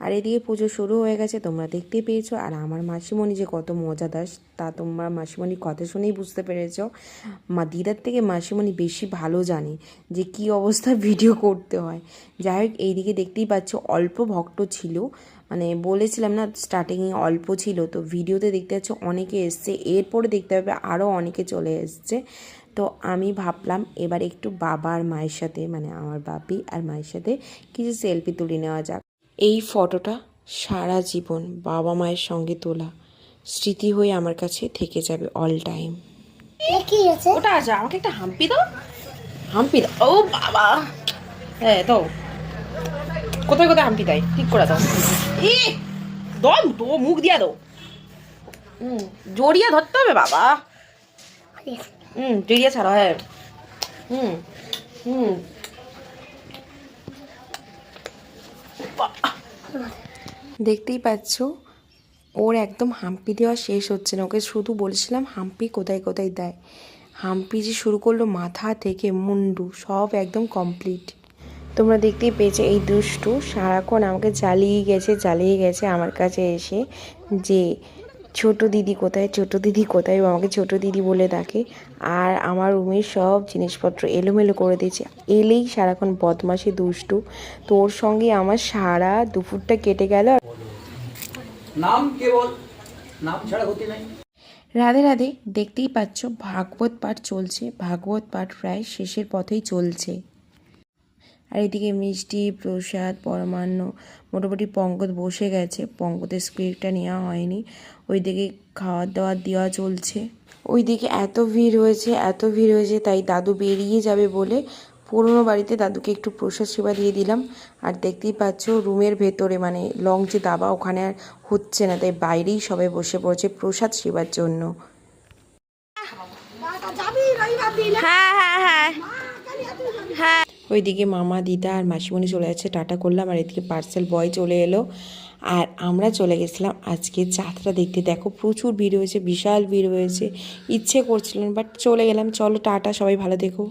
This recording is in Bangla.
আর এদিকে পুজো শুরু হয়ে গেছে, তোমরা দেখতেই পেয়েছো। আর আমার মাসিমণি যে কত মজাদার তা তোমরা মাসিমণির কথা শুনেই বুঝতে পেরেছো। দিদার থেকে মাসিমণি বেশি ভালো জানে যে কী অবস্থায় ভিডিও করতে হয়। যাই হোক, এইদিকে দেখতেই পাচ্ছ অল্প ভক্ত ছিল, মানে বলেছিলাম না স্টার্টিংয়ে অল্প ছিল, তো ভিডিওতে দেখতে পাচ্ছ অনেকে এসছে, এরপরে দেখতে পাবে আরও অনেকে চলে এসছে। তো আমি ভাবলাম এবার একটু বাবা আর মায়ের সাথে, মানে আমার বাপি আর মায়ের সাথে কিছু সেলফি তুলে নেওয়া যাক। এই ফটোটা সারা জীবন বাবা মায়ের সঙ্গে তোলা স্মৃতি হয়ে আমার কাছে থেকে যাবে অল টাইম। ওটা আছে, আমাকে একটা হাম্পি দাও, হাম্পি দাও। ও বাবা, হ্যাঁ দাও। কোথায় কোথায় হাম্পি দেয় ঠিক করে দাও। ই দম তো মুখ দিয়া দাও। জড়িয়ে ধরতে হবে বাবা। জড়িয়ে ছাড়া, হ্যাঁ। হুম হুম দেখতেই পাচ্ছ ওর একদম হাম্পি দেওয়া শেষ হচ্ছে না। ওকে শুধু বলেছিলাম হাম্পি কোথায় কোথায় দেয়। হাম্পি যে শুরু করলো মাথা থেকে মুন্ডু সব একদম কমপ্লিট। তোমরা দেখতেই পেয়েছো এই দুষ্টু সারাক্ষণ আমাকে জ্বালিয়ে গেছে আমার কাছে এসে যে ছোট দিদি কোথায়, ছোট দিদি কোথায়। ও আমাকে ছোট দিদি বলে ডাকে। আর আমার রুমের সব জিনিসপত্র এলোমেলো করে দিয়েছে, এলেই সারাক্ষণ বদমাশি দুষ্টু। তো ওর সঙ্গে আমার সারা দুপুরটা কেটে গেল। নাম কেবল নাম ছাড়া গতি নাই। রাধে রাধে। দেখতেই পাচ্ছ ভাগবত পাঠ চলছে, ভাগবত পাঠ প্রায় শেষের পথেই চলছে। আর এদিকে মিষ্টি প্রসাদ পরমান্ন মোটামুটি পঙ্কজ বসে গেছে, পঙ্কজের স্ক্রিপ্টটা নেওয়া হয়নি। ওইদিকে খাওয়া দাওয়া দেওয়া চলছে। ওইদিকে এত ভিড় হয়েছে তাই দাদু বেরিয়ে যাবে বলে পুরনো বাড়িতে দাদুকে একটু প্রসাদ সেবা দিয়ে দিলাম। আর দেখতেই পাচ্ছ রুমের ভেতরে মানে লং যে দাবা ওখানে আর হচ্ছে না, তাই বাইরেই সবাই বসে পড়েছে প্রসাদ সেবার জন্য। হ্যাঁ হ্যাঁ হ্যাঁ হ্যাঁ। ওইদিকে মামা দিদা আর মাসিমণি চলে যাচ্ছে, টাটা করলাম। আর এদিকে পার্সেল বয় চলে এলো। আর আমরা চলে গেছিলাম আজকে যাত্রা দেখতে। দেখো প্রচুর ভিড় হয়েছে, বিশাল ভিড় হয়েছে, ইচ্ছে করছিল না বাট চলে গেলাম। চলো টাটা, সবাই ভালো দেখো।